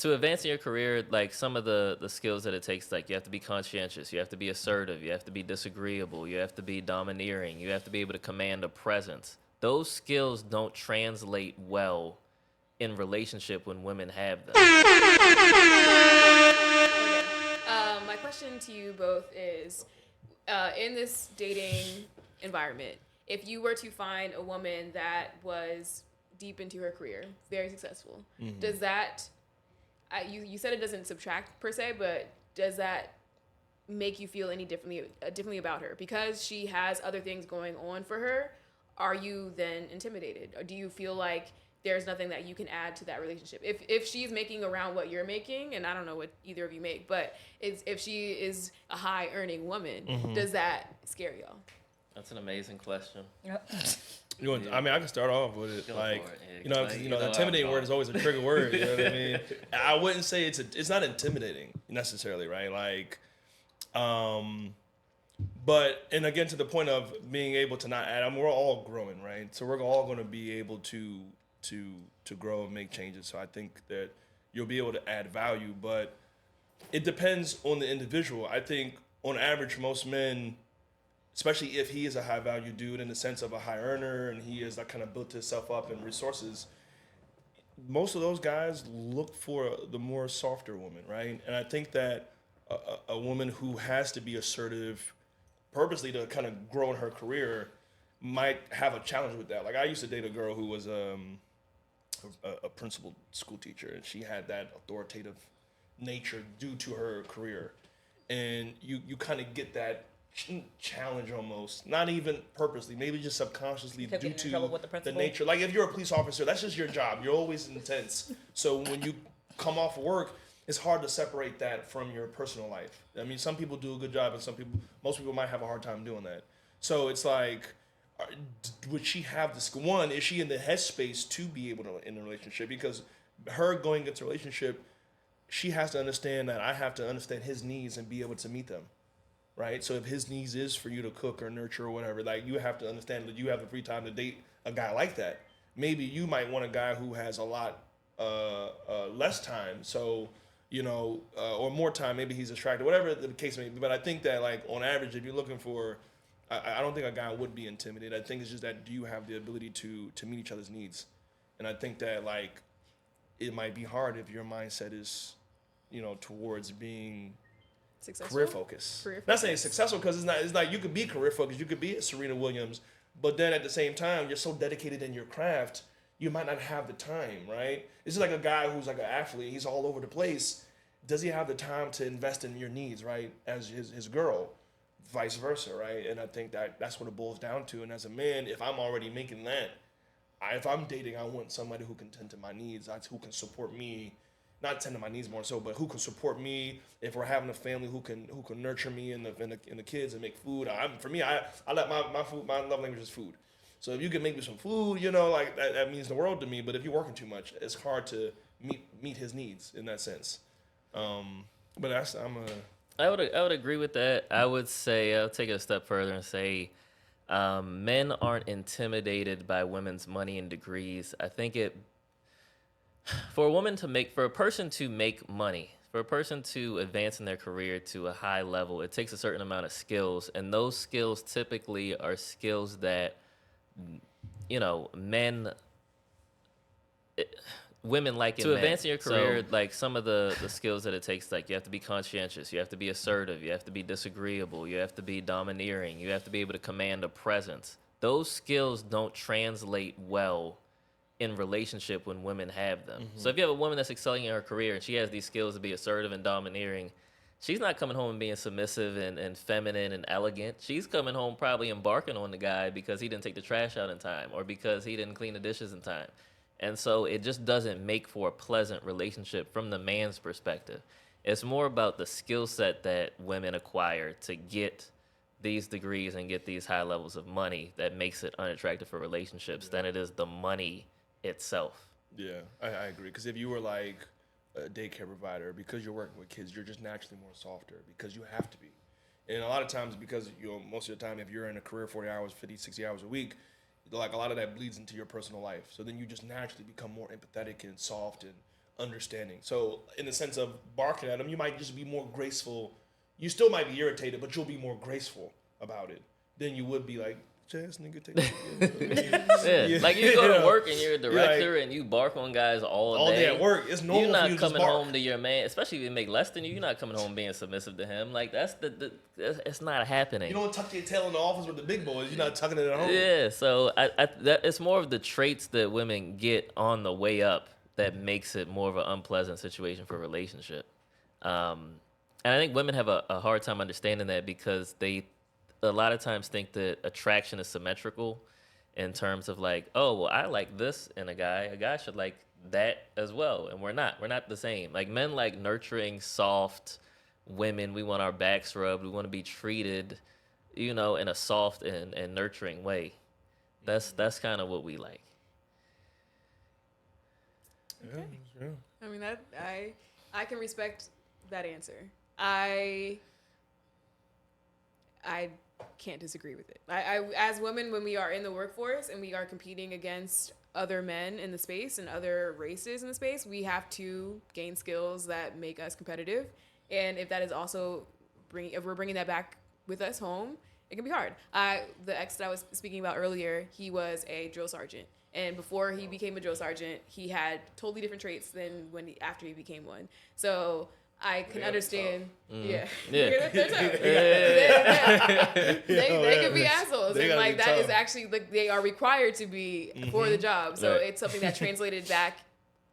To advance in your career, like some of the skills that it takes, like you have to be conscientious, you have to be assertive, you have to be disagreeable, you have to be domineering, you have to be able to command a presence. Those skills don't translate well in relationship when women have them. Okay. My question to you both is, in this dating environment, if you were to find a woman that was deep into her career, very successful, does that, you said it doesn't subtract per se, but does that make you feel any differently about her because she has other things going on for her? Are you then intimidated, or do you feel like there's nothing that you can add to that relationship? If she's making around what you're making, and I don't know what either of you make, but if she is a high earning woman, does that scare y'all? That's an amazing question. Yep. I mean, I can start off with it. Go Like, for it. Yeah, you know, 'cause, the intimidating word is always a trigger word. You know what I mean? I wouldn't say it's not intimidating necessarily, right? Like, but and again to the point of being able to not add. I mean, we're all growing, right? So we're all going to be able to grow and make changes. So I think that you'll be able to add value, but it depends on the individual. I think on average, most men, especially if he is a high value dude in the sense of a high earner and he is like kind of built himself up in resources, most of those guys look for the more softer woman, right? And I think that a woman who has to be assertive purposely to kind of grow in her career might have a challenge with that. Like I used to date a girl who was a principal school teacher, and she had that authoritative nature due to her career. And you kind of get that challenge almost, not even purposely, maybe just subconsciously due to the nature. Like if you're a police officer, that's just your job. You're always intense. So when you come off work, it's hard to separate that from your personal life. I mean, some people do a good job, and most people might have a hard time doing that. So it's like, would she have this? One, is she in the headspace to be able to in a relationship? Because her going into a relationship, she has to understand that I have to understand his needs and be able to meet them, right? So if his needs is for you to cook or nurture or whatever, like you have to understand that you have the free time to date a guy like that. Maybe you might want a guy who has a lot less time, so or more time. Maybe he's attractive, whatever the case may be. But I think that like on average, if you're looking for, I don't think a guy would be intimidated. I think it's just that do you have the ability to meet each other's needs, and I think that like it might be hard if your mindset is towards being career focused. Not saying successful because it's not you could be career focused, you could be a Serena Williams, but then at the same time you're so dedicated in your craft, you might not have the time, right? It's just like a guy who's like an athlete, he's all over the place. Does he have the time to invest in your needs, right? As his girl, vice versa, right? And I think that's what it boils down to. And as a man, if I'm already making that, if I'm dating, I want somebody who can tend to my needs, who can support me, not tend to my needs more so, but who can support me if we're having a family, who can nurture me and the kids and make food. For me, I let my love language is food. So if you can make me some food, like that means the world to me. But if you're working too much, it's hard to meet his needs in that sense. But I would agree with that. I would say I'll take it a step further and say men aren't intimidated by women's money and degrees. I think for a person to make money, for a person to advance in their career to a high level, it takes a certain amount of skills, and those skills typically are skills that women like in men. To advance in your career, like some of the skills that it takes, like you have to be conscientious, you have to be assertive, you have to be disagreeable, you have to be domineering, you have to be able to command a presence. Those skills don't translate well in relationship when women have them. So if you have a woman that's excelling in her career and she has these skills to be assertive and domineering, she's not coming home and being submissive and feminine and elegant. She's coming home probably embarking on the guy because he didn't take the trash out in time or because he didn't clean the dishes in time. And so it just doesn't make for a pleasant relationship from the man's perspective. It's more about the skill set that women acquire to get these degrees and get these high levels of money that makes it unattractive for relationships than it is the money itself. Yeah, I agree. Because if you were like a daycare provider, because you're working with kids, you're just naturally more softer because you have to be. And a lot of times, because most of the time, if you're in a career 40 hours, 50, 60 hours a week, like a lot of that bleeds into your personal life. So then you just naturally become more empathetic and soft and understanding. So in the sense of barking at them, you might just be more graceful. You still might be irritated, but you'll be more graceful about it than you would be like, Jazz nigga, take yeah. Like you go to work and you're a director and you bark on guys all day at work. It's normal. You're not for you coming to just home to your man, especially if you make less than you. You're not coming home being submissive to him. Like it's not happening. You don't tuck your tail in the office with the big boys. You're not tucking it at home. Yeah. So it's more of the traits that women get on the way up that makes it more of an unpleasant situation for a relationship. And I think women have a hard time understanding that because they a lot of times think that attraction is symmetrical in terms of like, oh, well, I like this in a guy should like that as well. And we're not the same. Like men like nurturing, soft women. We want our backs rubbed. We want to be treated, in a soft and nurturing way. That's kind of what we like. Okay. Yeah. I mean, I can respect that answer. I can't disagree with it. I as women, when we are in the workforce and we are competing against other men in the space and other races in the space, we have to gain skills that make us competitive. And if that is also if we're bringing that back with us home, it can be hard. The ex that I was speaking about earlier, he was a drill sergeant. And before he became a drill sergeant, he had totally different traits than after he became one. So I can understand. Yeah. They're tough. They can be assholes. And like that is actually like they are required to be for the job. So it's something that translated back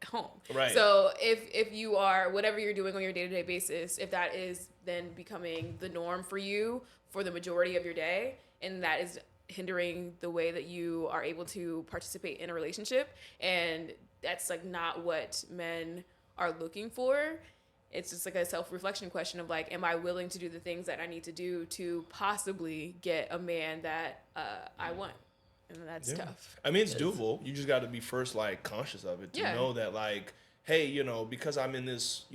home. Right. So if you are whatever you're doing on your day-to-day basis, if that is then becoming the norm for you for the majority of your day, and that is hindering the way that you are able to participate in a relationship, and that's like not what men are looking for. It's just like a self-reflection question of like, am I willing to do the things that I need to do to possibly get a man that I want? And that's tough. I mean, it's doable. You just got to be first like conscious of it to know that like, hey, because I'm in this,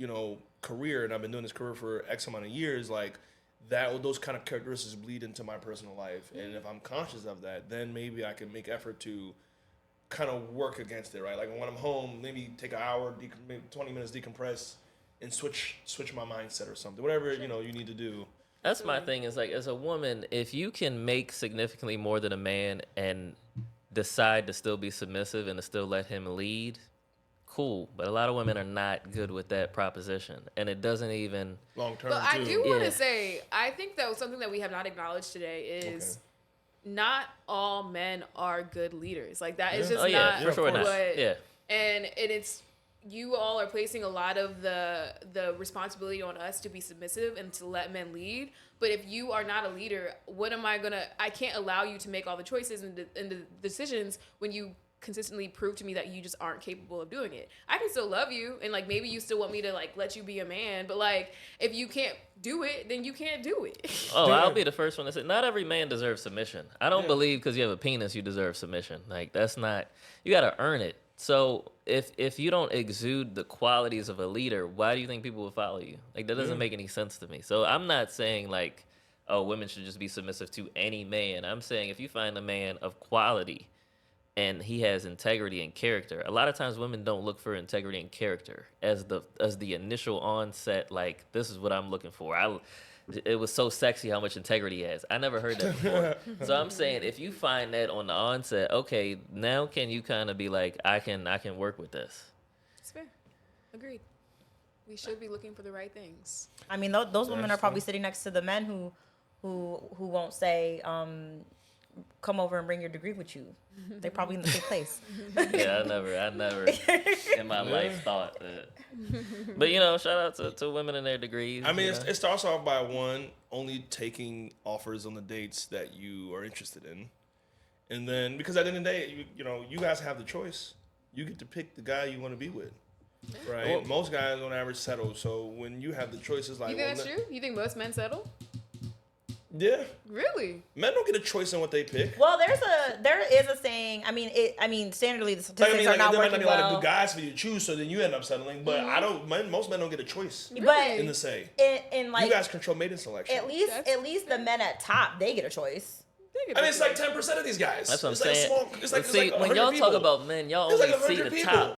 career and I've been doing this career for X amount of years, like those kind of characteristics bleed into my personal life. And if I'm conscious of that, then maybe I can make effort to kind of work against it, right? Like when I'm home, maybe take an hour, maybe 20 minutes decompress, and switch my mindset or something. Whatever, you need to do. That's my thing is like as a woman, if you can make significantly more than a man and decide to still be submissive and to still let him lead, cool. But a lot of women are not good with that proposition. And it doesn't even long term. But I do want to say, I think that something that we have not acknowledged today is not all men are good leaders. Like that is just not for sure not. And it's you all are placing a lot of the responsibility on us to be submissive and to let men lead. But if you are not a leader, I can't allow you to make all the choices and the decisions when you consistently prove to me that you just aren't capable of doing it. I can still love you and like maybe you still want me to like let you be a man, but like if you can't do it, then you can't do it. Oh, I'll be the first one to say not every man deserves submission. I don't believe because you have a penis you deserve submission. Like that's not, you got to earn it. So if you don't exude the qualities of a leader, why do you think people will follow you? Like that doesn't make any sense to me. So I'm not saying like, oh, women should just be submissive to any man. I'm saying if you find a man of quality and he has integrity and character, a lot of times women don't look for integrity and character as the initial onset. Like this is what I'm looking for. It was so sexy how much integrity he has. I never heard that before. So I'm saying if you find that on the onset, okay, now can you kind of be like, I can work with this. It's fair. Agreed. We should be looking for the right things. I mean, those women are probably sitting next to the men who won't say, come over and bring your degree with you. They're probably in the same place. Yeah, I never in my life thought that. But shout out to women and their degrees. I mean, it starts off by one only taking offers on the dates that you are interested in, and then because at the end of the day, you guys have the choice. You get to pick the guy you want to be with, right? Well, most guys on average settle. So when you have the choices, like you think that's true? You think most men settle? Yeah. Really? Men don't get a choice on what they pick. Well, there is a saying. I mean, standardly the statistics are not there working might not be well. a lot of good guys for you to choose, so then you end up settling. But most men don't get a choice. But in the say, in like you guys control mating selection. At least the men at top, they get a choice. I mean, it's like 10% of these guys. That's what I'm it's saying. Like small, it's like, see, it's like when y'all people. talk about men, y'all It's only like see the people. top.